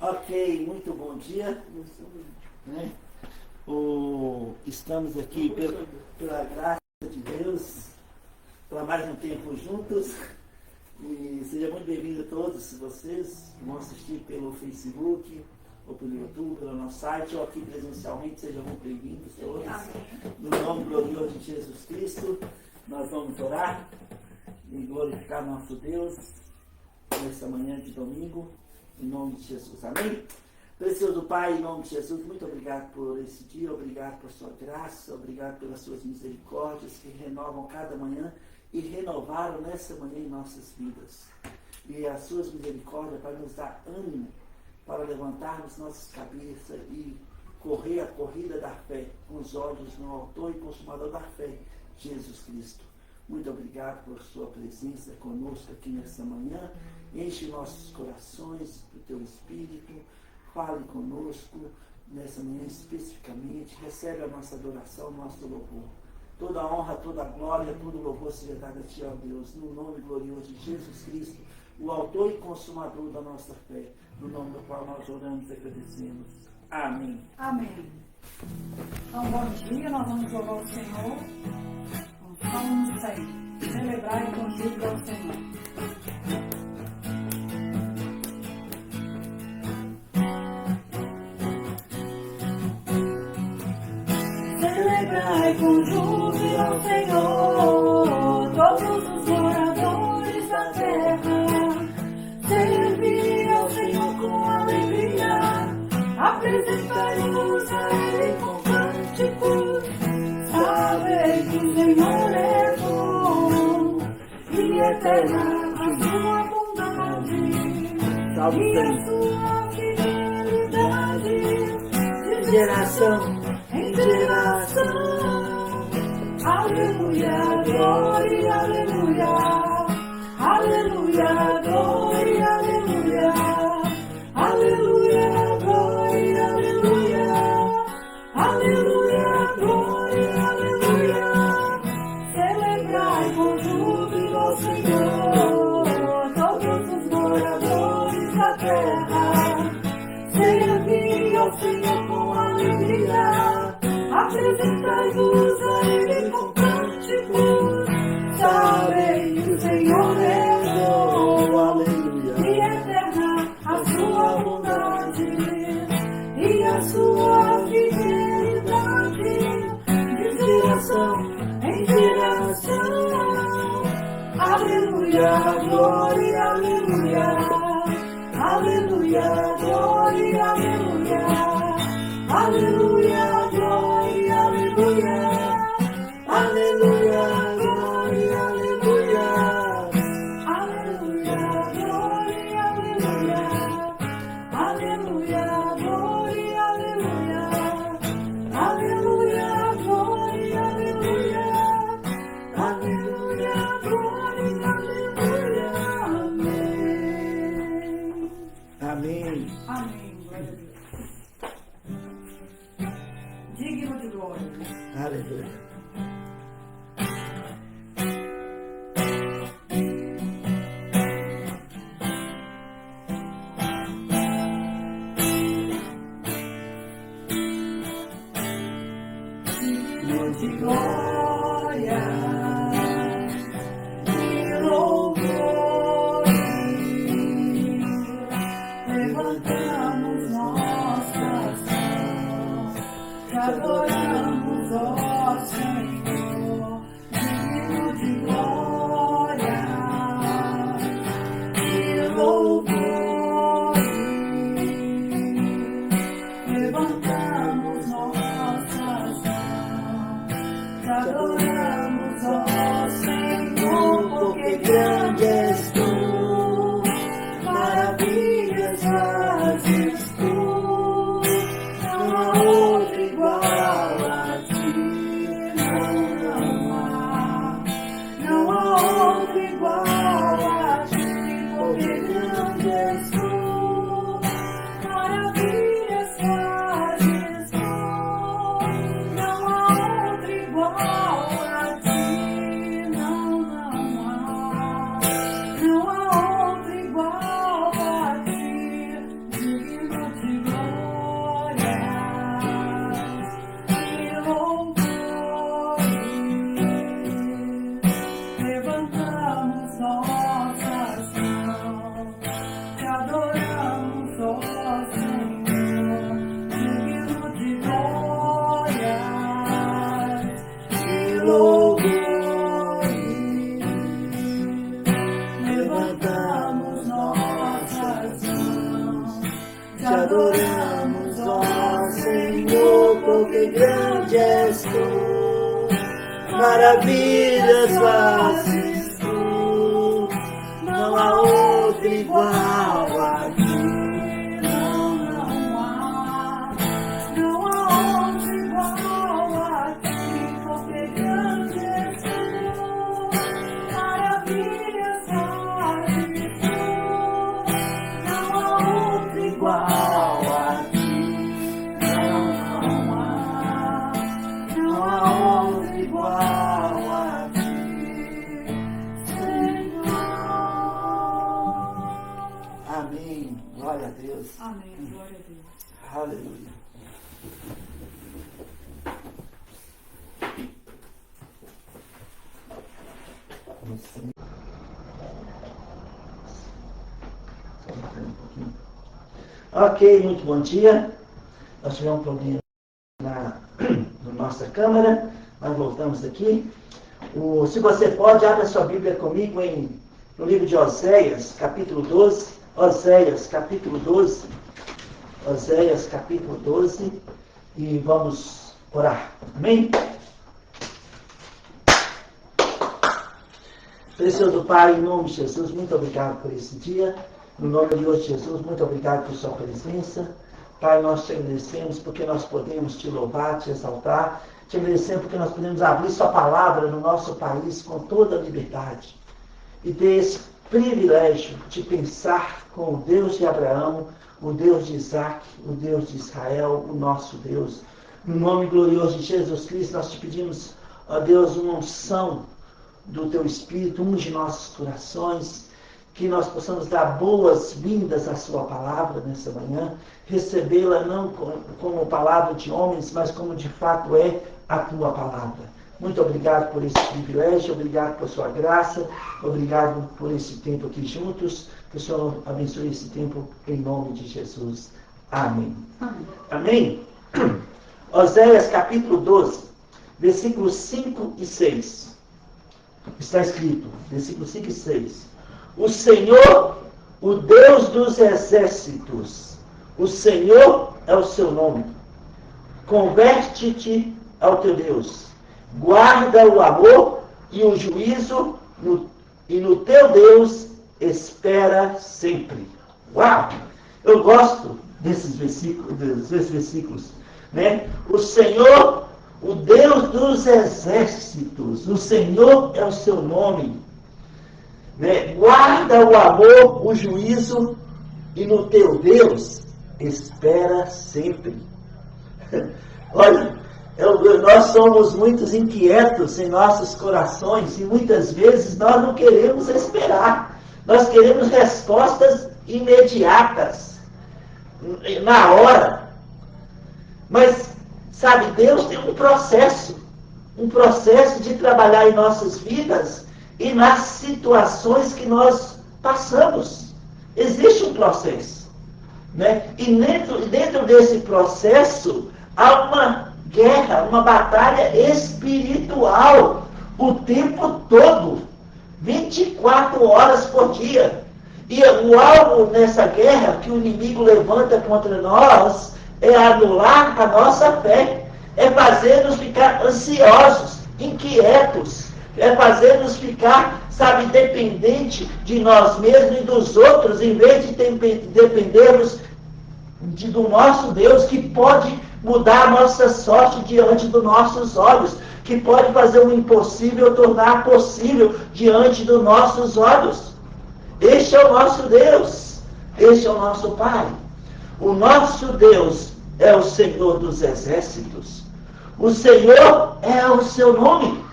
Ok, muito bom dia. Né? Estamos aqui pela graça de Deus, para mais um tempo juntos. E sejam muito bem-vindos a todos vocês que vão assistir pelo Facebook, ou pelo YouTube, pelo nosso site, ou aqui presencialmente. Sejam muito bem-vindos todos. No nome glorioso de Jesus Cristo, nós vamos orar e glorificar nosso Deus nesta manhã de domingo. Em nome de Jesus, amém? Precioso Pai, em nome de Jesus, muito obrigado por esse dia, obrigado por sua graça, obrigado pelas suas misericórdias que renovam cada manhã e renovaram nessa manhã em nossas vidas. E as suas misericórdias para nos dar ânimo, para levantarmos nossas cabeças e correr a corrida da fé, com os olhos no autor e consumador da fé, Jesus Cristo. Muito obrigado por sua presença conosco aqui nessa manhã. Enche nossos corações do teu Espírito. Fale conosco nessa manhã especificamente. Recebe a nossa adoração, nosso louvor. Toda a honra, toda a glória, todo o louvor seja dado a ti, ó Deus, no nome glorioso de Jesus Cristo, o autor e consumador da nossa fé, no nome do qual nós oramos e agradecemos. Amém. Amém. Então, bom dia, nós vamos louvar o Senhor. Vamos sair, celebrar e conjugar ao Senhor. Celebrai com júbilo ao Senhor, todos os moradores da terra. Servi ao Senhor com alegria, apresentai-vos a Ele com cânticos. Sabei que o Senhor é bom e eterna a sua bondade e a sua fidelidade de geração em geração. Aleluia, glória, aleluia, aleluia, glória, aleluia, aleluia, glória, aleluia, aleluia, glória, aleluia. Celebrai com júbilo ao Senhor, todos os moradores da terra. Servi ao Senhor com alegria, apresentai-vos a Ele com cânticos. Sabei que o Senhor é bom, aleluia, e eterna a sua bondade e a sua fidelidade de geração em geração. Aleluia, glória, aleluia, aleluia, glória, aleluia, aleluia, glória, aleluia, aleluia, glória, aleluia, aleluia, glória, aleluia, aleluia, glória, aleluia, aleluia, glória, aleluia, aleluia, glória, aleluia. Amém. Amém. Amém, glória a Deus. Digno de glória. Aleluia. Digno de glória e louvor, levantamos nós. adoramos, ó Senhor, porque grande és tu, maravilhas fazes tu, não há outro igual a ti. Amém. Glória a Deus. Amém. Glória a Deus. Aleluia. Ok, muito bom dia. Nós tivemos um problema na nossa câmera, mas voltamos aqui. Se você pode, abra sua Bíblia comigo no livro de Oséias, capítulo 12. Oséias, capítulo 12. Oséias, capítulo 12. E vamos orar. Amém? Precioso Pai, em nome de Jesus, muito obrigado por esse dia. No nome de hoje, Jesus, muito obrigado por sua presença. Pai, nós te agradecemos porque nós podemos te louvar, te exaltar. Te agradecemos porque nós podemos abrir sua palavra no nosso país com toda a liberdade. E ter esse privilégio de pensar com o Deus de Abraão, o Deus de Isaac, o Deus de Israel, o nosso Deus. No nome glorioso de Jesus Cristo, nós te pedimos, ó Deus, uma unção do teu Espírito, unge nossos corações, que nós possamos dar boas-vindas à sua palavra nessa manhã, recebê-la não como palavra de homens, mas como de fato é a tua palavra. Muito obrigado por esse privilégio, obrigado por sua graça, obrigado por esse tempo aqui juntos. Que o Senhor abençoe esse tempo em nome de Jesus. Amém. Amém? Oséias capítulo 12, versículos 5 e 6. Está escrito, versículos 5 e 6. O Senhor, o Deus dos exércitos, o Senhor é o seu nome. Converte-te ao teu Deus. Guarda o amor e o juízo, e no teu Deus espera sempre. Uau! Eu gosto desses versículos. Né? O Senhor, o Deus dos exércitos, o Senhor é o seu nome. Né? Guarda o amor, o juízo, e no teu Deus espera sempre. Olha, nós somos muito inquietos em nossos corações e muitas vezes nós não queremos esperar. Nós queremos respostas imediatas, na hora. Mas, sabe, Deus tem um processo de trabalhar em nossas vidas e nas situações que nós passamos. Existe um processo. Né? E dentro desse processo há uma guerra, uma batalha espiritual o tempo todo, 24 horas por dia. E o alvo nessa guerra que o inimigo levanta contra nós é anular a nossa fé, é fazer-nos ficar ansiosos, inquietos, é fazer-nos ficar, sabe, dependente de nós mesmos e dos outros, em vez de dependermos do nosso Deus, que pode mudar a nossa sorte diante dos nossos olhos, que pode fazer o impossível tornar possível diante dos nossos olhos. Este é o nosso Deus, este é o nosso Pai. O nosso Deus é o Senhor dos exércitos. O Senhor é o seu nome.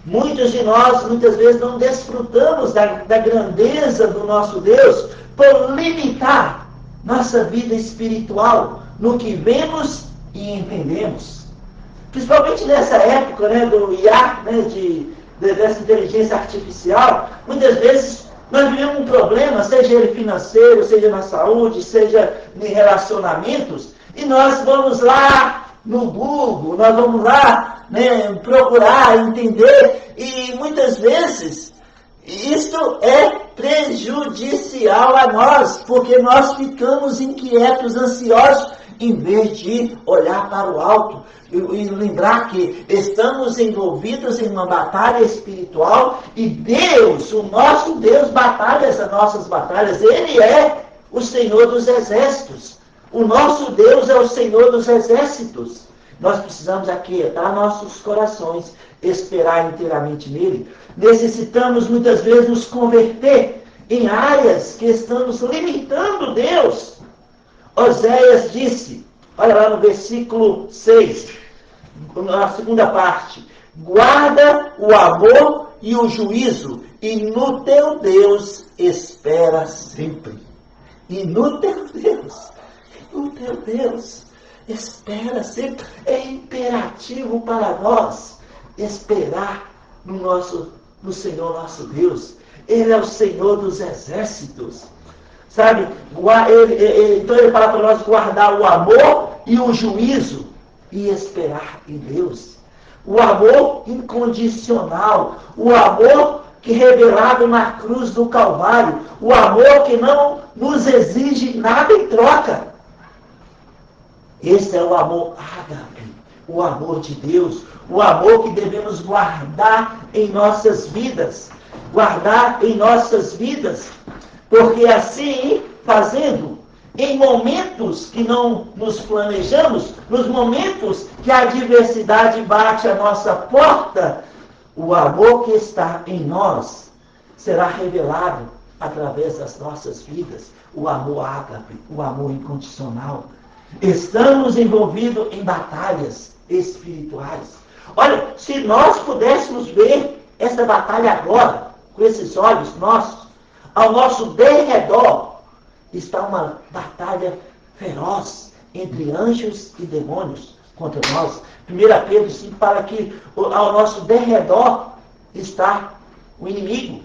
Muitos de nós, muitas vezes, não desfrutamos da grandeza do nosso Deus por limitar nossa vida espiritual no que vemos e entendemos. Principalmente nessa época, né, do IA, né, dessa inteligência artificial, muitas vezes nós vivemos um problema, seja ele financeiro, seja na saúde, seja em relacionamentos, e nós vamos lá no Google, nós vamos lá, né, procurar entender, e muitas vezes isto é prejudicial a nós, porque nós ficamos inquietos, ansiosos, em vez de olhar para o alto e lembrar que estamos envolvidos em uma batalha espiritual e Deus, o nosso Deus, batalha as nossas batalhas. Ele é o Senhor dos exércitos. O nosso Deus é o Senhor dos exércitos. Nós precisamos aquietar nossos corações, esperar inteiramente nele. Necessitamos muitas vezes nos converter em áreas que estamos limitando Deus. Oséias disse, olha lá no versículo 6, na segunda parte: guarda o amor e o juízo, e no teu Deus espera sempre. E no teu Deus espera sempre. É imperativo para nós esperar no Senhor nosso Deus. Ele é o Senhor dos exércitos. Sabe? Então ele fala para nós guardar o amor e o juízo e esperar em Deus. O amor incondicional, o amor que revelado na cruz do Calvário, o amor que não nos exige nada em troca. Esse é o amor ágape, o amor de Deus, o amor que devemos guardar em nossas vidas. Guardar em nossas vidas, porque assim, fazendo, em momentos que não nos planejamos, nos momentos que a adversidade bate à nossa porta, o amor que está em nós será revelado através das nossas vidas. O amor ágape, o amor incondicional. Estamos envolvidos em batalhas espirituais. Olha, se nós pudéssemos ver essa batalha agora, com esses olhos nossos, ao nosso derredor, está uma batalha feroz entre anjos e demônios contra nós. 1 Pedro 5 fala que ao nosso derredor está o inimigo.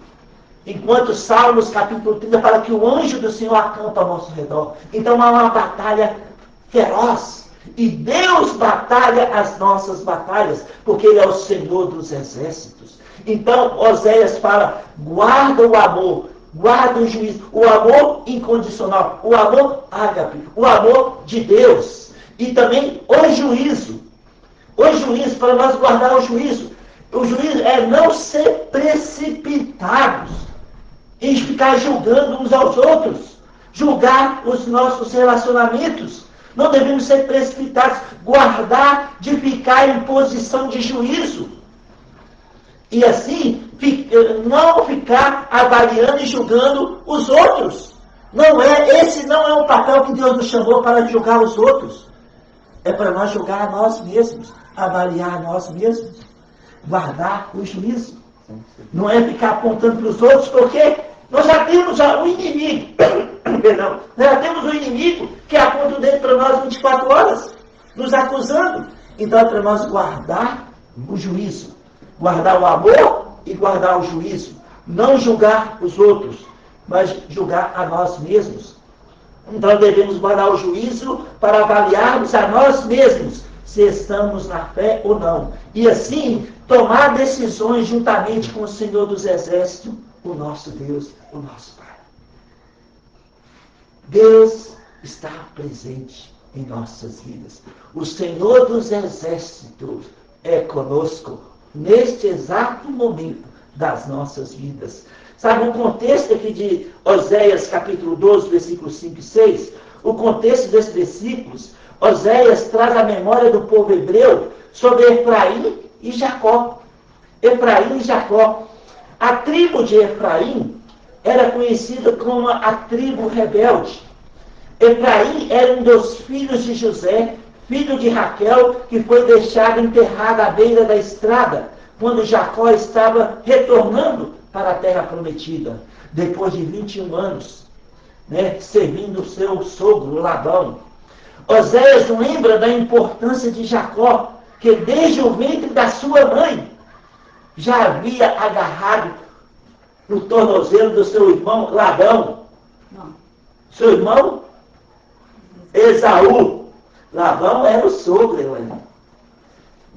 Enquanto Salmos capítulo 30 fala que o anjo do Senhor acampa ao nosso redor. Então há uma batalha feroz. E Deus batalha as nossas batalhas, porque Ele é o Senhor dos exércitos. Então Oséias fala, guarda o amor, guarda o juízo, o amor incondicional, o amor ágape, o amor de Deus. E também o juízo. O juízo, para nós guardar o juízo. O juízo é não ser precipitados em ficar julgando uns aos outros, julgar os nossos relacionamentos. Não devemos ser precipitados, guardar de ficar em posição de juízo. E assim, não ficar avaliando e julgando os outros. Esse não é o papel que Deus nos chamou para julgar os outros. É para nós julgar a nós mesmos, avaliar a nós mesmos, guardar o juízo. Não é ficar apontando para os outros, porque nós já temos o inimigo. Perdão. Nós já temos o inimigo que aponta o dedo para nós 24 horas, nos acusando. Então é para nós guardar o juízo. Guardar o amor e guardar o juízo. Não julgar os outros, mas julgar a nós mesmos. Então devemos guardar o juízo para avaliarmos a nós mesmos se estamos na fé ou não. E assim, tomar decisões juntamente com o Senhor dos Exércitos, o nosso Deus, o nosso Pai. Deus está presente em nossas vidas. O Senhor dos Exércitos é conosco neste exato momento das nossas vidas. Sabe, o contexto aqui de Oséias capítulo 12, versículos 5 e 6, o contexto desses versículos, Oséias traz a memória do povo hebreu sobre Efraim e Jacó. Efraim e Jacó. A tribo de Efraim era conhecida como a tribo rebelde. Efraim era um dos filhos de José, filho de Raquel, que foi deixado enterrado à beira da estrada, quando Jacó estava retornando para a terra prometida, depois de 21 anos, servindo o seu sogro, Labão. Oséias lembra da importância de Jacó, que desde o ventre da sua mãe, já havia agarrado no tornozelo do seu irmão Labão. Não. Seu irmão? Esaú. Labão era o sogro, Helena.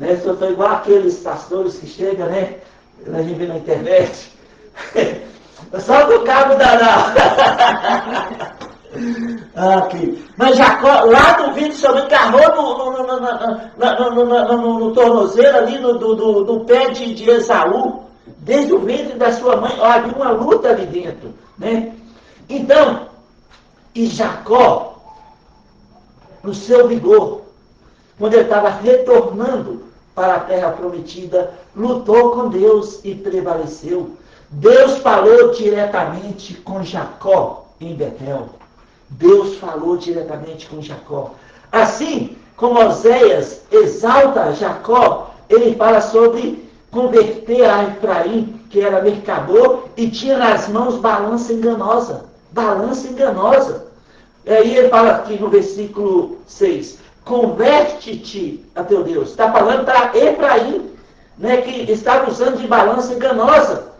Eu sou igual aqueles pastores que chegam, a gente vê na internet. Só do cabo da... Ok. Mas Jacó, lá do ventre, só encarnou no tornozelo ali, no pé de Esaú, desde o ventre da sua mãe. Olha, havia uma luta ali dentro, né? Então, e Jacó, no seu vigor, quando ele estava retornando para a terra prometida, lutou com Deus e prevaleceu. Deus falou diretamente com Jacó em Betel. Deus falou diretamente com Jacó. Assim como Oséias exalta Jacó, ele fala sobre converter a Efraim, que era mercador, e tinha nas mãos balança enganosa. Balança enganosa. E aí ele fala aqui no versículo 6, converte-te a teu Deus. Está falando para Efraim, né, que estava usando de balança enganosa.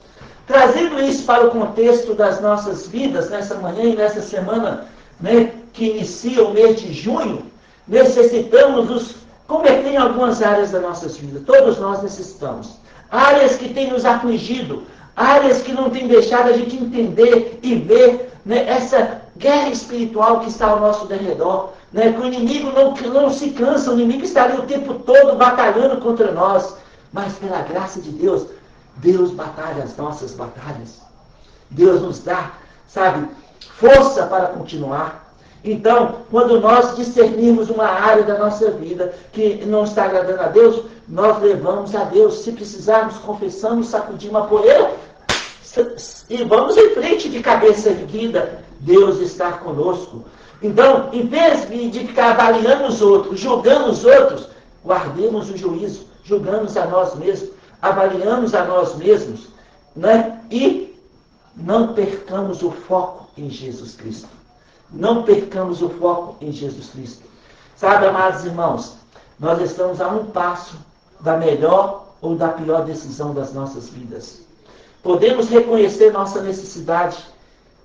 Trazendo isso para o contexto das nossas vidas, nessa manhã e nessa semana, né, que inicia o mês de junho, necessitamos nos converter em algumas áreas das nossas vidas. Todos nós necessitamos. Áreas que têm nos afligido, áreas que não têm deixado a gente entender e ver, né, essa guerra espiritual que está ao nosso derredor, né, que o inimigo não se cansa, o inimigo está ali o tempo todo batalhando contra nós, mas pela graça de Deus, Deus batalha as nossas batalhas. Deus nos dá, sabe, força para continuar. Então, quando nós discernirmos uma área da nossa vida que não está agradando a Deus, nós levamos a Deus. Se precisarmos, confessamos, sacudir uma poeira e vamos em frente de cabeça erguida. Deus está conosco. Então, em vez de ficar avaliando os outros, julgando os outros, guardemos o juízo, julgamos a nós mesmos, avaliamos a nós mesmos, né? E não percamos o foco em Jesus Cristo. Não percamos o foco em Jesus Cristo. Sabe, amados irmãos, nós estamos a um passo da melhor ou da pior decisão das nossas vidas. Podemos reconhecer nossa necessidade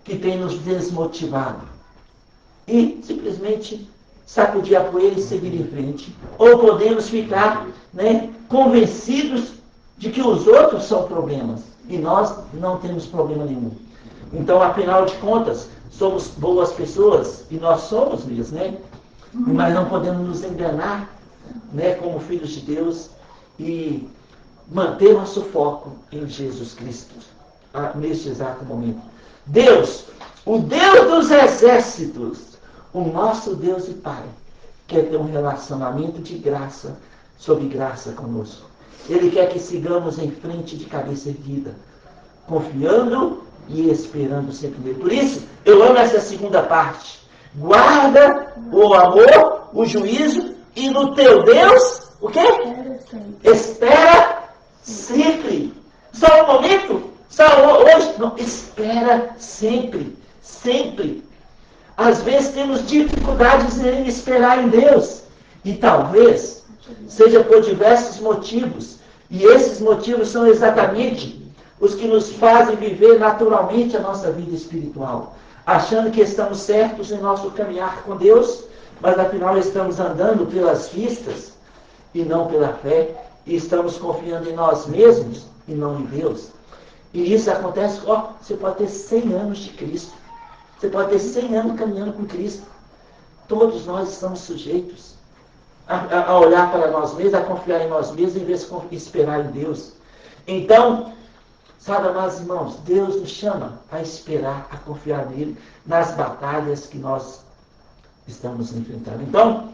que tem nos desmotivado e simplesmente sacudir a poeira e seguir em frente. Ou podemos ficar, né, convencidos de que os outros são problemas e nós não temos problema nenhum. Então, afinal de contas, somos boas pessoas e nós somos mesmo, né? Mas não podemos nos enganar, né, como filhos de Deus e manter nosso foco em Jesus Cristo neste exato momento. Deus, o Deus dos exércitos, o nosso Deus e Pai, quer ter um relacionamento de graça sobre graça conosco. Ele quer que sigamos em frente de cabeça erguida, confiando e esperando sempre nele. Por isso, eu amo essa segunda parte. Guarda o amor, o juízo, e no teu Deus, o quê? Espera sempre. Só um momento? Só hoje? Não, espera sempre. Sempre. Às vezes temos dificuldades em esperar em Deus. E talvez seja por diversos motivos. E esses motivos são exatamente os que nos fazem viver naturalmente a nossa vida espiritual. Achando que estamos certos em nosso caminhar com Deus, mas afinal estamos andando pelas vistas e não pela fé. E estamos confiando em nós mesmos e não em Deus. E isso acontece, você pode ter 100 anos de Cristo. Você pode ter 100 anos caminhando com Cristo. Todos nós estamos sujeitos a olhar para nós mesmos, a confiar em nós mesmos, em vez de esperar em Deus. Então, sabe, amados irmãos, Deus nos chama a esperar, a confiar nele, nas batalhas que nós estamos enfrentando. Então,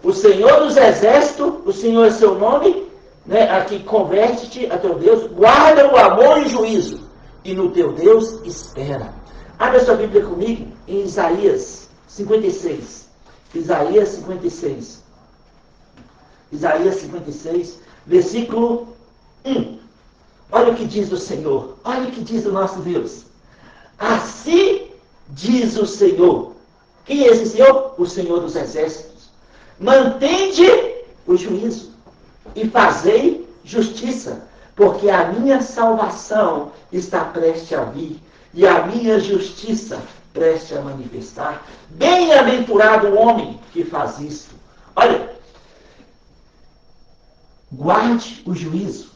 o Senhor dos Exércitos, o Senhor é seu nome, né? Aqui, converte-te a teu Deus, guarda o amor e o juízo, e no teu Deus espera. Abra sua Bíblia comigo em Isaías 56. Isaías 56. Isaías 56, versículo 1. Olha o que diz o Senhor. Olha o que diz o nosso Deus. Assim diz o Senhor. Quem é esse Senhor? O Senhor dos Exércitos. Mantende o juízo e fazei justiça, porque a minha salvação está prestes a vir e a minha justiça prestes a manifestar. Bem-aventurado o homem que faz isto. Olha, guarde o juízo.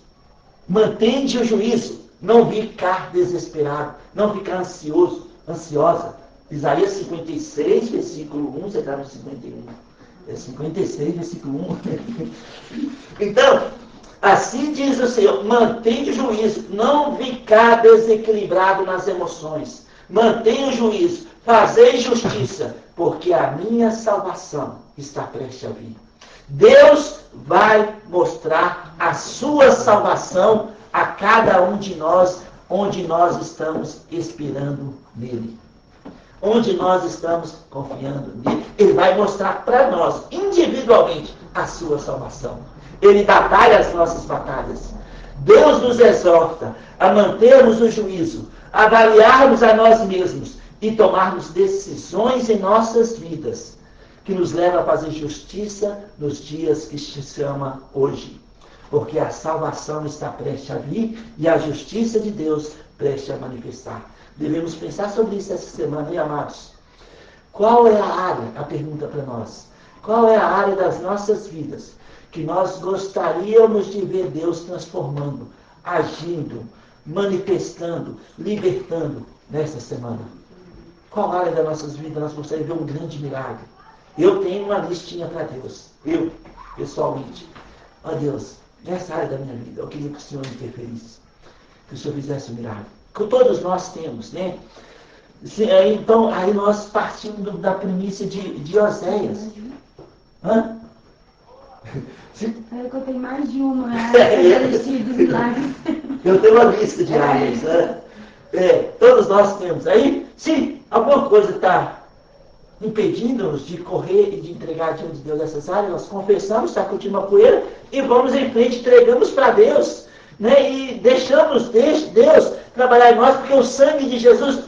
Mantende o juízo. não ficar desesperado, não ficar ansioso, ansiosa. Isaías 56, versículo 1, você está no 51. É 56, versículo 1. Então, assim diz o Senhor, mantenha o juízo, não ficar desequilibrado nas emoções. Mantenha o juízo, fazei justiça, porque a minha salvação está prestes a vir. Deus vai mostrar a sua salvação a cada um de nós, onde nós estamos esperando nele. Onde nós estamos confiando nele. Ele vai mostrar para nós, individualmente, a sua salvação. Ele batalha as nossas batalhas. Deus nos exorta a mantermos o juízo, a avaliarmos a nós mesmos e tomarmos decisões em nossas vidas que nos levam a fazer justiça nos dias que se chama hoje. Porque a salvação está prestes a vir e a justiça de Deus prestes a manifestar. Devemos pensar sobre isso essa semana, hein, amados? Qual é a área, a pergunta para nós, qual é a área das nossas vidas que nós gostaríamos de ver Deus transformando, agindo, manifestando, libertando nessa semana? Qual área das nossas vidas nós gostaríamos de ver um grande milagre? Eu tenho uma listinha para Deus. Eu, pessoalmente. Ó Deus, nessa área da minha vida, eu queria que o Senhor interferisse. Que o Senhor fizesse um milagre. Que todos nós temos, né? Então, aí nós partimos da premissa de Oséias. Hã? Eu tenho mais de uma. Eu tenho uma lista de áreas, né? Todos nós temos. Aí, se alguma coisa está impedindo-nos de correr e de entregar diante de Deus essas áreas, nós confessamos, sacutimos a poeira e vamos em frente, entregamos para Deus, né? E deixamos Deus trabalhar em nós, porque o sangue de Jesus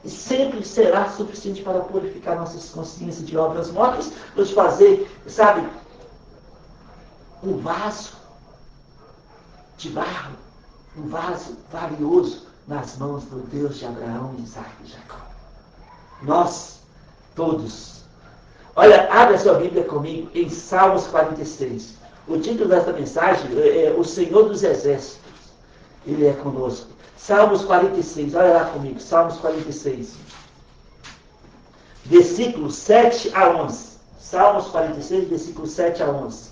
e sempre será suficiente para purificar nossas consciências de obras mortas, nos fazer, sabe, um vaso de barro, um vaso valioso nas mãos do Deus de Abraão, Isaac e Jacó. Nós, todos. Olha, abre a sua Bíblia comigo em Salmos 46. O título dessa mensagem é O Senhor dos Exércitos. Ele é conosco. Salmos 46, olha lá comigo. Salmos 46. Versículos 7 a 11. Salmos 46, versículos 7 a 11.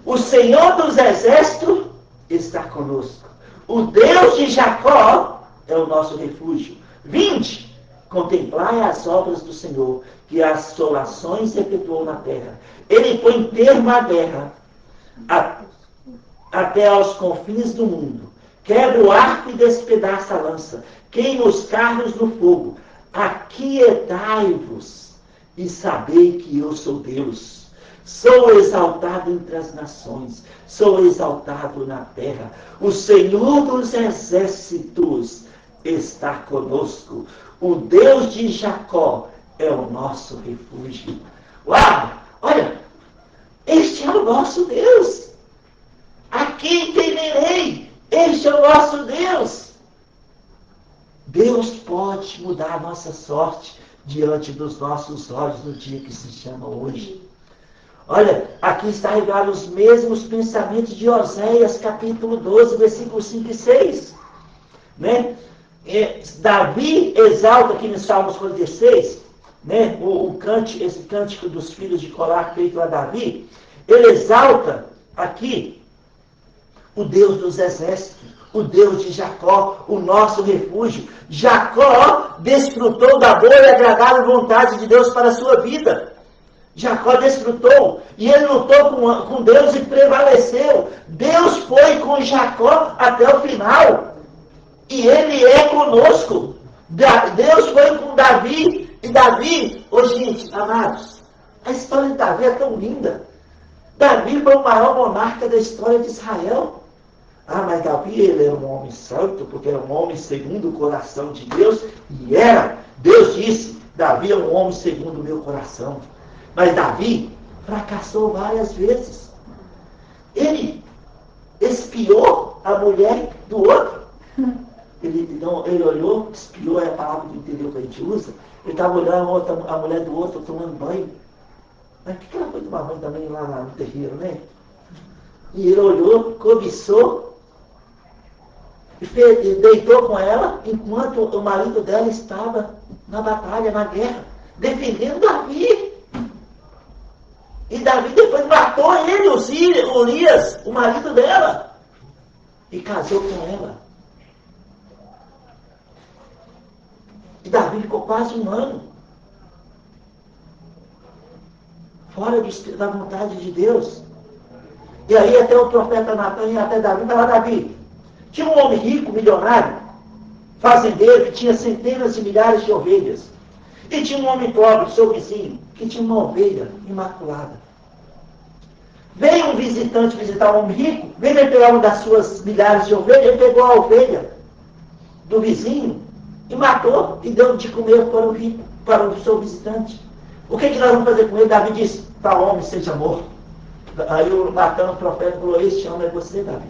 O Senhor dos Exércitos está conosco. O Deus de Jacó é o nosso refúgio. Vinde, contemplai as obras do Senhor, que as assolações efetuou na terra. Ele põe termo à guerra, até aos confins do mundo. Quebra o arco e despedaça a lança. Queima os carros no fogo. Aquietai-vos e sabei que eu sou Deus. Sou exaltado entre as nações. Sou exaltado na terra. O Senhor dos exércitos está conosco. O Deus de Jacó é o nosso refúgio. Uau! Olha, este é o nosso Deus. A quem temerei? Este é o nosso Deus. Deus pode mudar a nossa sorte diante dos nossos olhos no dia que se chama hoje. Olha, aqui está revelado os mesmos pensamentos de Oséias, capítulo 12, versículos 5 e 6. Né? Davi exalta aqui no Salmos 46, né? Esse cântico dos filhos de Corá feito a Davi, ele exalta aqui o Deus dos exércitos, o Deus de Jacó, o nosso refúgio. Jacó desfrutou da boa e agradável vontade de Deus para a sua vida. Jacó desfrutou e ele lutou com Deus e prevaleceu. Deus foi com Jacó até o final. E ele é conosco. Deus foi com Davi. E Davi, gente, amados, a história de Davi é tão linda. Davi foi o maior monarca da história de Israel. Mas Davi, ele era um homem santo, porque era um homem segundo o coração de Deus. E Deus disse, Davi é um homem segundo o meu coração. Mas Davi fracassou várias vezes. Ele espiou a mulher do outro. Ele olhou, espiou, é a palavra do interior que a gente usa. Ele estava olhando a mulher do outro tomando banho. Mas por que ela foi tomar banho também lá no terreiro, né? E ele olhou, cobiçou. e deitou com ela enquanto o marido dela estava na batalha, na guerra, defendendo Davi. E Davi depois matou ele, Urias, o marido dela, e casou com ela. E Davi ficou quase um ano fora da vontade de Deus. E aí até o profeta Natan e até Davi falaram: Davi, tinha um homem rico, milionário, fazendeiro, que tinha centenas de milhares de ovelhas. E tinha um homem pobre, seu vizinho, que tinha uma ovelha imaculada. Veio um visitante visitar um homem rico, veio pegar uma das suas milhares de ovelhas, ele pegou a ovelha do vizinho e matou e deu de comer para o seu visitante. O que nós vamos fazer com ele? Davi disse: tal homem seja morto. Aí o Natan, o profeta, falou: este homem é você, Davi.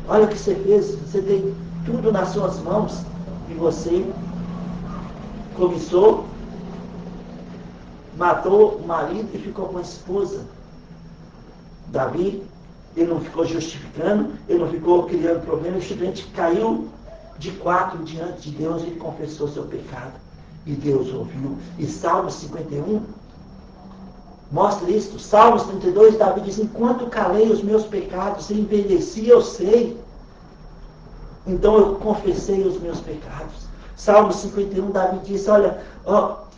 Olha o que você fez, você tem tudo nas suas mãos e você cobiçou, matou o marido e ficou com a esposa. Davi, ele não ficou justificando, ele não ficou criando problema, ele simplesmente caiu de quatro diante de Deus e confessou seu pecado. E Deus ouviu. E Salmos 51 mostra isso. Salmos 32, Davi diz: enquanto calei os meus pecados, envelheci, eu sei. Então eu confessei os meus pecados. Salmos 51, Davi diz: olha,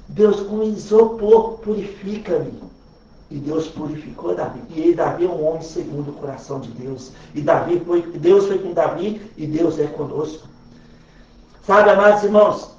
Deus, com isopor purifica-me. E Deus purificou Davi. E Davi é um homem segundo o coração de Deus. E Deus foi com Davi e Deus é conosco. Sabe, amados irmãos,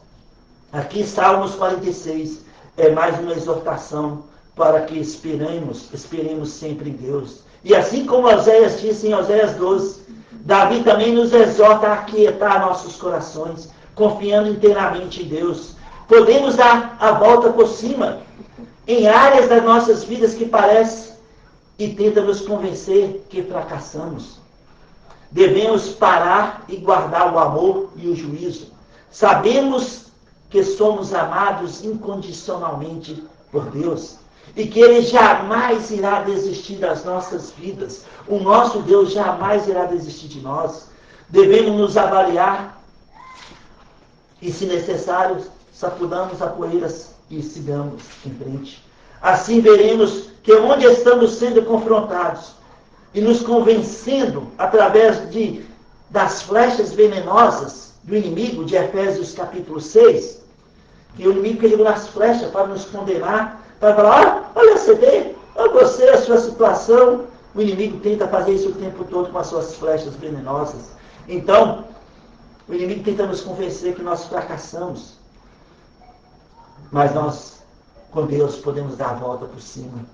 aqui Salmos 46 é mais uma exortação para que esperemos sempre em Deus. E assim como Oséias disse em Oséias 12, Davi também nos exorta a aquietar nossos corações, confiando inteiramente em Deus. Podemos dar a volta por cima em áreas das nossas vidas que parece e tenta nos convencer que fracassamos. Devemos parar e guardar o amor e o juízo. Sabemos que somos amados incondicionalmente por Deus e que Ele jamais irá desistir das nossas vidas. O nosso Deus jamais irá desistir de nós. Devemos nos avaliar e, se necessário, sacudamos a poeira e sigamos em frente. Assim veremos que onde estamos sendo confrontados e nos convencendo através das flechas venenosas do inimigo, de Efésios capítulo 6, que o inimigo pegou nas flechas para nos condenar, para falar: olha, você vê, você, a sua situação. O inimigo tenta fazer isso o tempo todo com as suas flechas venenosas. Então, o inimigo tenta nos convencer que nós fracassamos. Mas nós, com Deus, podemos dar a volta por cima.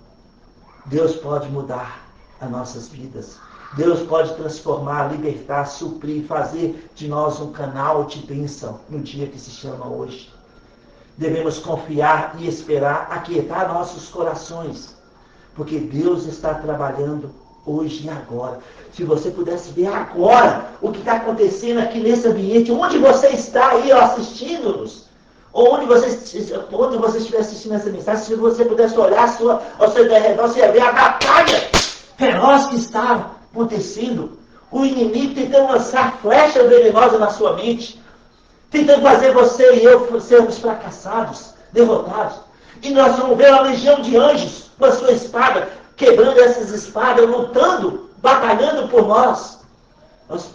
Deus pode mudar as nossas vidas. Deus pode transformar, libertar, suprir, fazer de nós um canal de bênção no dia que se chama hoje. Devemos confiar e esperar, aquietar nossos corações, porque Deus está trabalhando hoje e agora. Se você pudesse ver agora o que está acontecendo aqui nesse ambiente, onde você está aí assistindo-nos, ou onde você estiver assistindo essa mensagem, se você pudesse olhar ao seu redor, você ia ver a batalha feroz que está acontecendo. O inimigo tentando lançar flechas venenosas na sua mente, tentando fazer você e eu sermos fracassados, derrotados. E nós vamos ver a legião de anjos com a sua espada, quebrando essas espadas, lutando, batalhando por nós.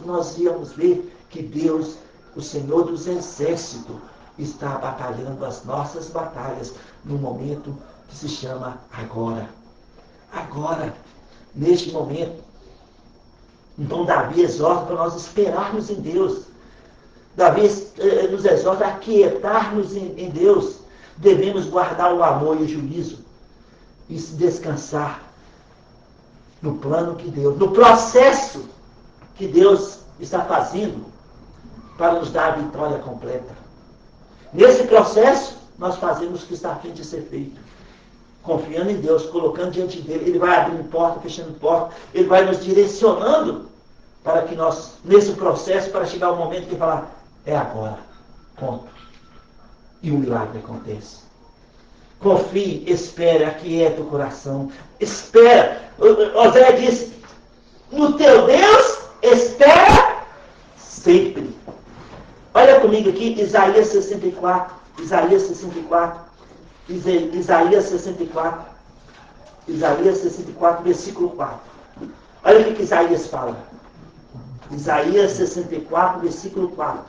Nós íamos ver que Deus, o Senhor dos Exércitos, está batalhando as nossas batalhas no momento que se chama agora. Agora, neste momento. Então Davi exorta para nós esperarmos em Deus. Davi nos exorta a aquietarmos em Deus. Devemos guardar o amor e o juízo e se descansar no plano que Deus, no processo que Deus está fazendo para nos dar a vitória completa. Nesse processo, nós fazemos o que está a fim de ser feito. Confiando em Deus, colocando diante dele. Ele vai abrindo porta, fechando porta. Ele vai nos direcionando para que nós, nesse processo, para chegar o momento que falar: é agora. Ponto. E o milagre acontece. Confie, espere, aquieta o coração. Espera. Oséias disse: no teu Deus, espera sempre. Olha comigo aqui, Isaías 64, Isaías 64, Isaías 64, Isaías 64, versículo 4. Olha o que Isaías fala. Isaías 64, versículo 4.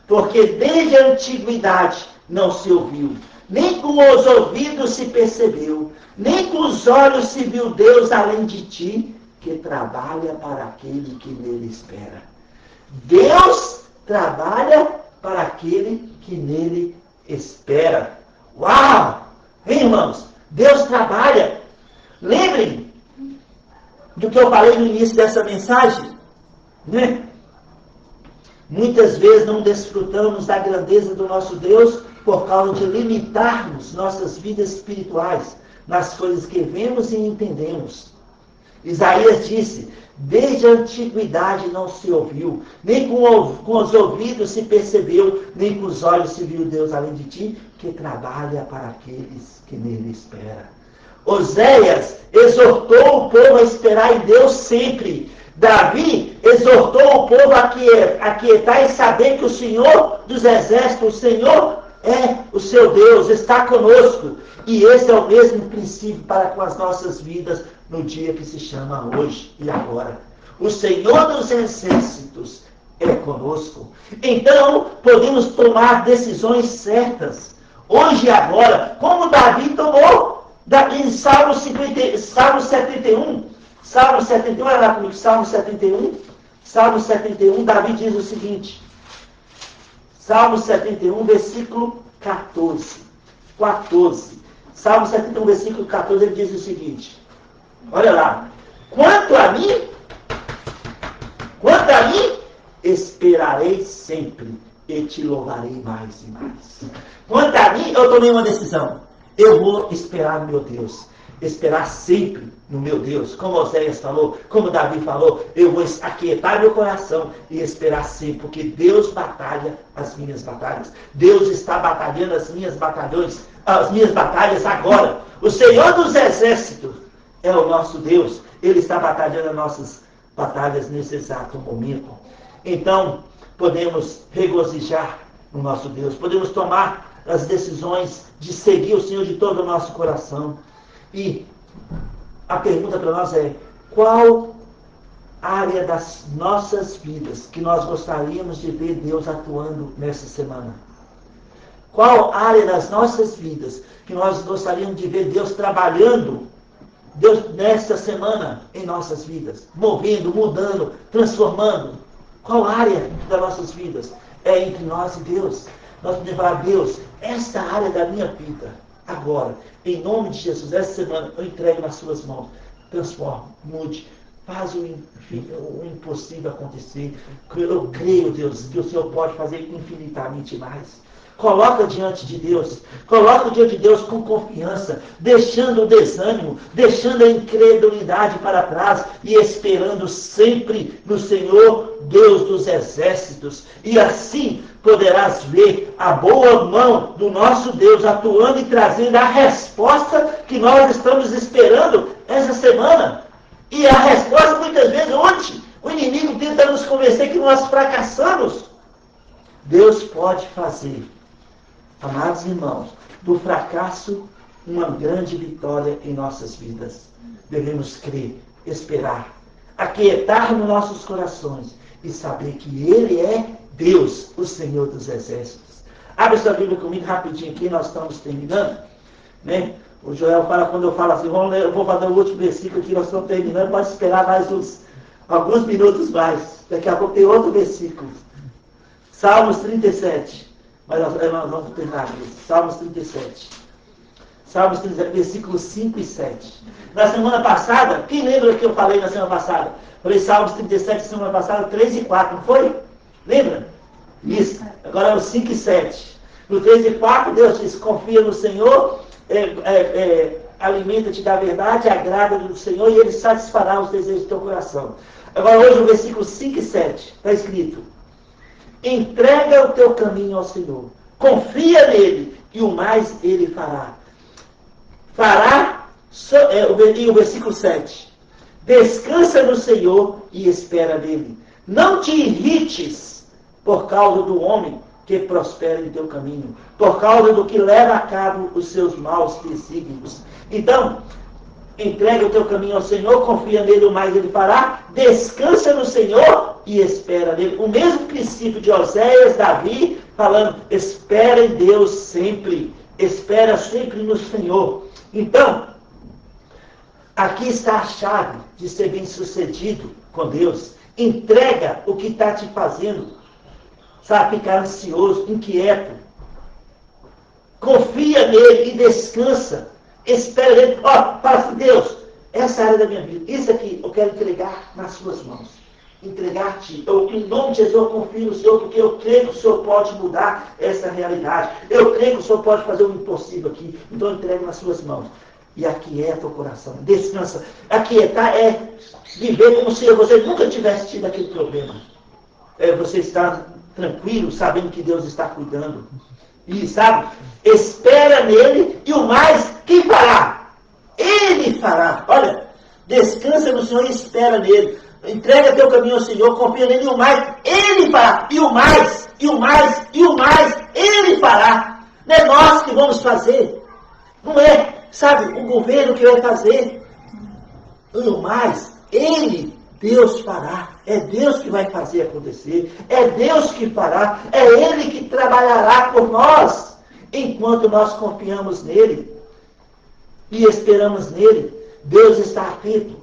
Porque desde a antiguidade não se ouviu, nem com os ouvidos se percebeu, nem com os olhos se viu Deus além de ti, que trabalha para aquele que nele espera. Deus trabalha para aquele que nele espera. Uau! Hein, irmãos? Deus trabalha. Lembrem do que eu falei no início dessa mensagem, né? Muitas vezes não desfrutamos da grandeza do nosso Deus por causa de limitarmos nossas vidas espirituais nas coisas que vemos e entendemos. Isaías disse, desde a antiguidade não se ouviu, nem com os ouvidos se percebeu, nem com os olhos se viu Deus além de ti, que trabalha para aqueles que nele esperam. Oséias exortou o povo a esperar em Deus sempre. Davi exortou o povo a aquietar e saber que o Senhor dos Exércitos, o Senhor é o seu Deus, está conosco. E esse é o mesmo princípio para com as nossas vidas no dia que se chama hoje e agora. O Senhor dos Exércitos é conosco. Então, podemos tomar decisões certas, hoje e agora, como Davi tomou em Salmo 71. Salmo 71, olha lá comigo, Salmo 71. Salmo 71, Davi diz o seguinte. Salmo 71, versículo 14. Salmo 71, versículo 14, ele diz o seguinte. Olha lá. Quanto a mim, esperarei sempre e te louvarei mais e mais. Quanto a mim, eu tomei uma decisão. Eu vou esperar no meu Deus. Esperar sempre no meu Deus. Como Oséias falou, como Davi falou, eu vou aquietar meu coração e esperar sempre, porque Deus batalha as minhas batalhas. Deus está batalhando as minhas batalhas agora. O Senhor dos Exércitos é o nosso Deus. Ele está batalhando as nossas batalhas nesse exato momento. Então, podemos regozijar no nosso Deus. Podemos tomar as decisões de seguir o Senhor de todo o nosso coração. E a pergunta para nós é: qual área das nossas vidas que nós gostaríamos de ver Deus atuando nessa semana? Qual área das nossas vidas que nós gostaríamos de ver Deus trabalhando Deus nesta semana em nossas vidas? Movendo, mudando, transformando. Qual área das nossas vidas é entre nós e Deus? Nós podemos falar: Deus, esta área da minha vida, agora, em nome de Jesus, essa semana, eu entrego nas suas mãos. Transforma, mude, faz o impossível acontecer. Eu creio, Deus, que o Senhor pode fazer infinitamente mais. Coloca diante de Deus com confiança, deixando o desânimo, deixando a incredulidade para trás e esperando sempre no Senhor, Deus dos Exércitos. E assim poderás ver a boa mão do nosso Deus atuando e trazendo a resposta que nós estamos esperando essa semana. E a resposta, muitas vezes, onde o inimigo tenta nos convencer que nós fracassamos, Deus pode fazer, amados irmãos, do fracasso uma grande vitória em nossas vidas. Devemos crer, esperar, aquietar nos nossos corações e saber que Ele é Deus, o Senhor dos Exércitos. Abre sua Bíblia comigo rapidinho aqui, nós estamos terminando, né? O Joel fala, quando eu falo assim, eu vou fazer o último versículo aqui, nós estamos terminando, pode esperar mais alguns minutos mais. Daqui a pouco tem outro versículo. Salmos 37. Mas nós vamos terminar aqui. Salmos 37. Salmos 37, versículos 5 e 7. Na semana passada, quem lembra que eu falei na semana passada? Falei Salmos 37, semana passada, 3 e 4, não foi? Lembra? Isso. Agora é o 5 e 7. No 3 e 4, Deus diz: confia no Senhor, alimenta-te da verdade, agrada do Senhor e Ele satisfará os desejos do teu coração. Agora hoje o versículo 5 e 7 está escrito: entrega o teu caminho ao Senhor, confia nele e o mais Ele fará. E o versículo 7: descansa no Senhor e espera nele. Não te irrites por causa do homem que prospera em teu caminho, por causa do que leva a cabo os seus maus desígnios. Então, entrega o teu caminho ao Senhor, confia nele, o mais ele fará, descansa no Senhor e espera nele. O mesmo princípio de Oséias, Davi, falando, espera em Deus sempre, espera sempre no Senhor. Então, aqui está a chave de ser bem sucedido com Deus. Entrega o que está te fazendo, sabe, ficar ansioso, inquieto. Confia nele e descansa. Espera nele. Fala assim, Deus, essa área da minha vida, isso aqui eu quero entregar nas suas mãos. Entregar-te. Em nome de Jesus, eu confio no Senhor, porque eu creio que o Senhor pode mudar essa realidade. Eu creio que o Senhor pode fazer o impossível aqui. Então eu entrego nas suas mãos. E aquieta o coração. Descansa. Aquietar é viver como se você nunca tivesse tido aquele problema. Você está tranquilo, sabendo que Deus está cuidando. E sabe, espera nele e o mais, quem fará? Ele fará. Olha, descansa no Senhor e espera nele. Entrega teu caminho ao Senhor, confia nele e o mais, ele fará. E o mais, e o mais, e o mais, ele fará. Não é nós que vamos fazer. Não é, sabe, o governo que vai fazer. E o mais, ele, Deus fará. É Deus que vai fazer acontecer. É Deus que fará. É Ele que trabalhará por nós. Enquanto nós confiamos nele. E esperamos nele. Deus está atento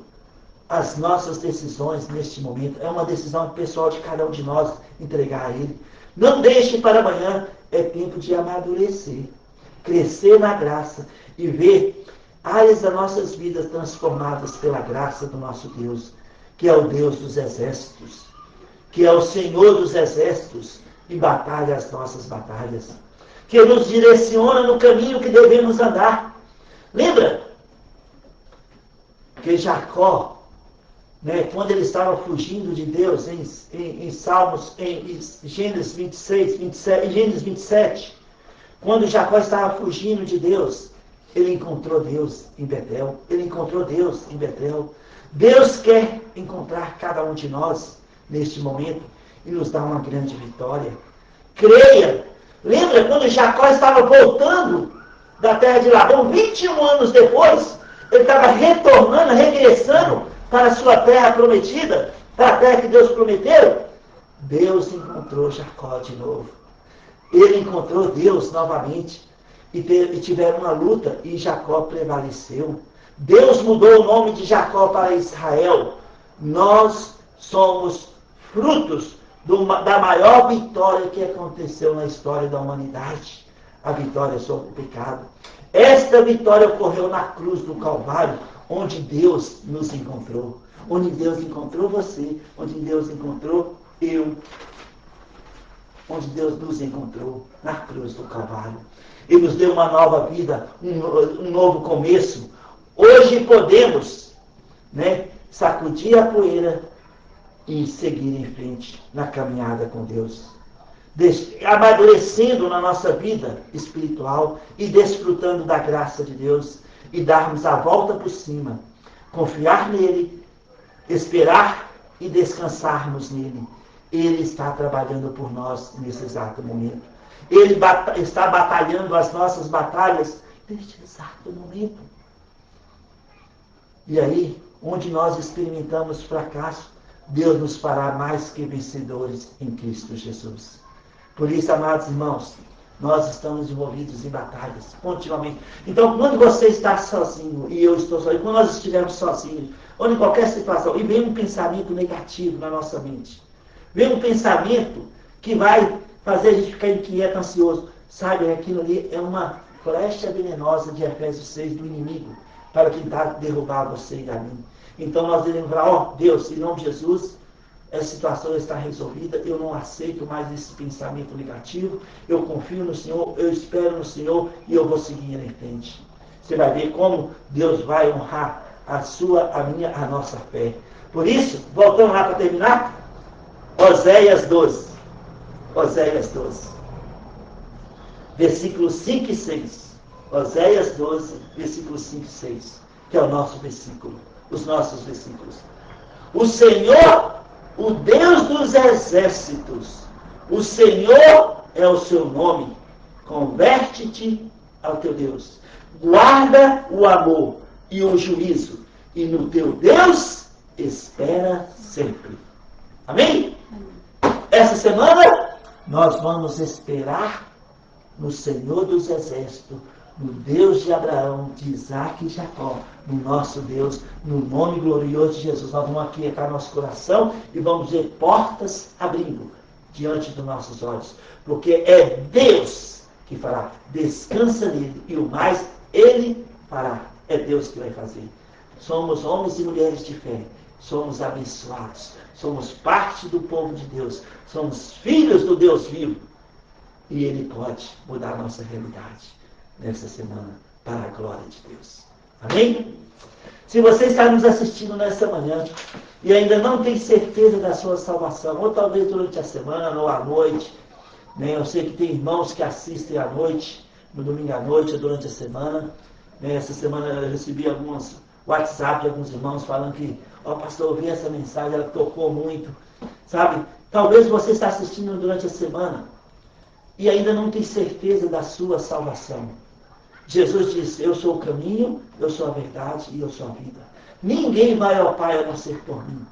às nossas decisões neste momento. É uma decisão pessoal de cada um de nós entregar a Ele. Não deixe para amanhã. É tempo de amadurecer. Crescer na graça. E ver áreas das nossas vidas transformadas pela graça do nosso Deus. Que é o Deus dos exércitos, que é o Senhor dos exércitos, e batalha as nossas batalhas, que nos direciona no caminho que devemos andar. Lembra que Jacó, quando ele estava fugindo de Deus, em Salmos, em Gênesis 26, 27, Gênesis 27, quando Jacó estava fugindo de Deus, ele encontrou Deus em Betel. Deus quer encontrar cada um de nós neste momento e nos dar uma grande vitória. Creia! Lembra quando Jacó estava voltando da terra de Labão, 21 anos depois, ele estava retornando, regressando para a sua terra prometida, para a terra que Deus prometeu? Deus encontrou Jacó de novo. Ele encontrou Deus novamente e tiveram uma luta e Jacó prevaleceu. Deus mudou o nome de Jacó para Israel. Nós somos frutos da maior vitória que aconteceu na história da humanidade. A vitória sobre o pecado. Esta vitória ocorreu na cruz do Calvário, onde Deus nos encontrou. Onde Deus encontrou você, onde Deus encontrou eu. Onde Deus nos encontrou, na cruz do Calvário. Ele nos deu uma nova vida, um novo começo. Hoje podemos sacudir a poeira e seguir em frente na caminhada com Deus. Amadurecendo na nossa vida espiritual e desfrutando da graça de Deus e darmos a volta por cima. Confiar nele, esperar e descansarmos nele. Ele está trabalhando por nós nesse exato momento. Ele está batalhando as nossas batalhas neste exato momento. E aí, onde nós experimentamos fracasso, Deus nos fará mais que vencedores em Cristo Jesus. Por isso, amados irmãos, nós estamos envolvidos em batalhas continuamente. Então, quando você está sozinho e eu estou sozinho, quando nós estivermos sozinhos, ou em qualquer situação, e vem um pensamento negativo na nossa mente, vem um pensamento que vai fazer a gente ficar inquieto, ansioso, sabe, aquilo ali é uma flecha venenosa de Efésios 6 do inimigo, para tentar derrubar você e a mim. Então nós devemos falar, Deus, em nome de Jesus, essa situação está resolvida, eu não aceito mais esse pensamento negativo, eu confio no Senhor, eu espero no Senhor e eu vou seguir em frente. Você vai ver como Deus vai honrar a sua, a minha, a nossa fé. Por isso, voltando lá para terminar, Oséias 12, versículos 5 e 6. Oséias 12, versículos 5 e 6, que é o nosso versículo, os nossos versículos. O Senhor, o Deus dos exércitos, O Senhor é o seu nome. Converte-te ao teu Deus. Guarda o amor e o juízo. E no teu Deus espera sempre. Amém? Essa semana nós vamos esperar no Senhor dos Exércitos, no Deus de Abraão, de Isaac e Jacó, no nosso Deus, no nome glorioso de Jesus. Nós vamos aquietar nosso coração e vamos ver portas abrindo diante dos nossos olhos, porque é Deus que fará. Descansa nele e o mais ele fará. É Deus que vai fazer. Somos homens e mulheres de fé. Somos abençoados. Somos parte do povo de Deus. Somos filhos do Deus vivo. E Ele pode mudar a nossa realidade nessa semana para a glória de Deus. Amém? Se você está nos assistindo nessa manhã e ainda não tem certeza da sua salvação, ou talvez durante a semana ou à noite, né? Eu sei que tem irmãos que assistem à noite, no domingo à noite ou durante a semana. Né? Essa semana eu recebi alguns WhatsApp de alguns irmãos falando que, pastor, eu ouvi essa mensagem, ela tocou muito. Sabe? Talvez você está assistindo durante a semana e ainda não tem certeza da sua salvação. Jesus disse, eu sou o caminho, eu sou a verdade e eu sou a vida. Ninguém vai ao Pai a não ser por mim.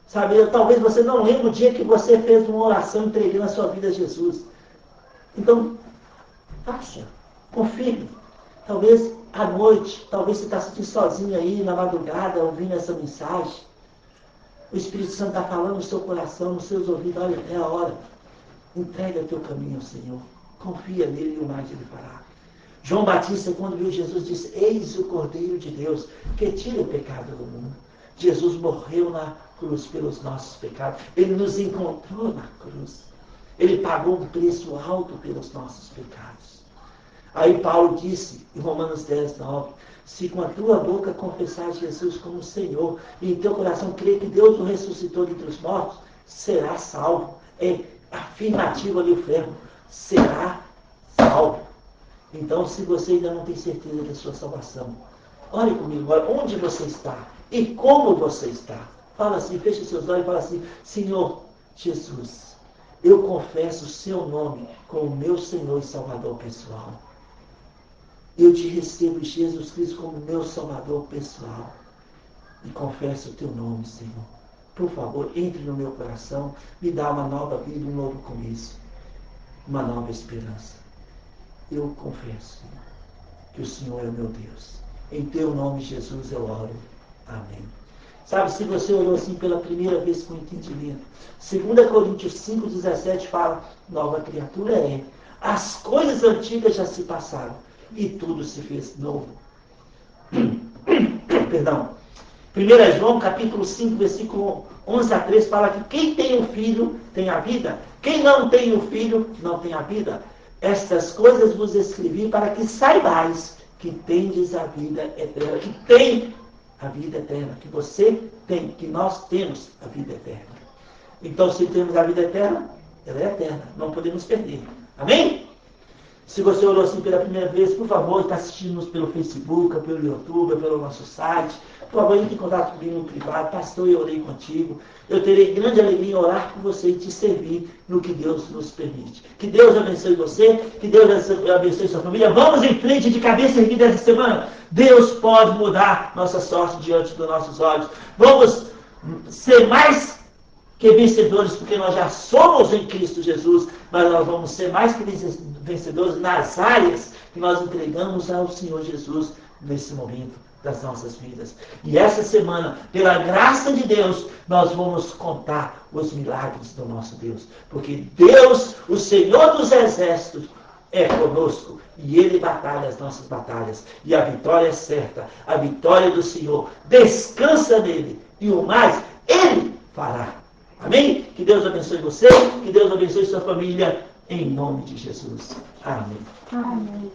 Sabe, talvez você não lembre o dia que você fez uma oração entregando a sua vida a Jesus. Então, faça, confie. Talvez à noite, talvez você está sentindo sozinho aí, na madrugada, ouvindo essa mensagem. O Espírito Santo está falando no seu coração, nos seus ouvidos, olha, é a hora. Entrega teu caminho ao Senhor. Confia nele e o mais ele fará. João Batista, quando viu Jesus, disse, eis o Cordeiro de Deus, que tira o pecado do mundo. Jesus morreu na cruz pelos nossos pecados. Ele nos encontrou na cruz. Ele pagou um preço alto pelos nossos pecados. Aí Paulo disse, em Romanos 10, 9, se com a tua boca confessar Jesus como Senhor, e em teu coração crer que Deus o ressuscitou dentre os mortos, será salvo. É afirmativo ali o verbo, será salvo. Então, se você ainda não tem certeza da sua salvação, olhe comigo agora, onde você está e como você está. Fala assim, feche os seus olhos e fala assim, Senhor Jesus, eu confesso o seu nome como meu Senhor e Salvador pessoal. Eu te recebo, Jesus Cristo, como meu Salvador pessoal. E confesso o teu nome, Senhor. Por favor, entre no meu coração, me dá uma nova vida, um novo começo, uma nova esperança. Eu confesso, Senhor, que o Senhor é o meu Deus. Em teu nome, Jesus, eu oro. Amém. Sabe, se você orou assim pela primeira vez com entendimento, 2 Coríntios 5,17 fala, nova criatura é. As coisas antigas já se passaram e tudo se fez novo. Perdão. 1 João capítulo 5, versículo 11 a 13 fala que quem tem o Filho tem a vida. Quem não tem o Filho não tem a vida. Estas coisas vos escrevi para que saibais que tendes a vida eterna. Que tem a vida eterna. Que você tem, que nós temos a vida eterna. Então, se temos a vida eterna, ela é eterna. Não podemos perder. Amém? Se você orou assim pela primeira vez, por favor, está assistindo-nos pelo Facebook, pelo YouTube, pelo nosso site. Por favor, entre em contato comigo no privado. Pastor, eu orei contigo. Eu terei grande alegria em orar por você e te servir no que Deus nos permite. Que Deus abençoe você, que Deus abençoe sua família. Vamos em frente de cabeça erguida essa semana. Deus pode mudar nossa sorte diante dos nossos olhos. Vamos ser mais que vencedores, porque nós já somos em Cristo Jesus, mas nós vamos ser mais que vencedores nas áreas que nós entregamos ao Senhor Jesus nesse momento das nossas vidas. E essa semana, pela graça de Deus, nós vamos contar os milagres do nosso Deus, porque Deus, o Senhor dos Exércitos, é conosco e Ele batalha as nossas batalhas. E a vitória é certa, a vitória do Senhor. Descansa nele e o mais Ele fará. Amém? Que Deus abençoe você, que Deus abençoe sua família, em nome de Jesus. Amém. Amém.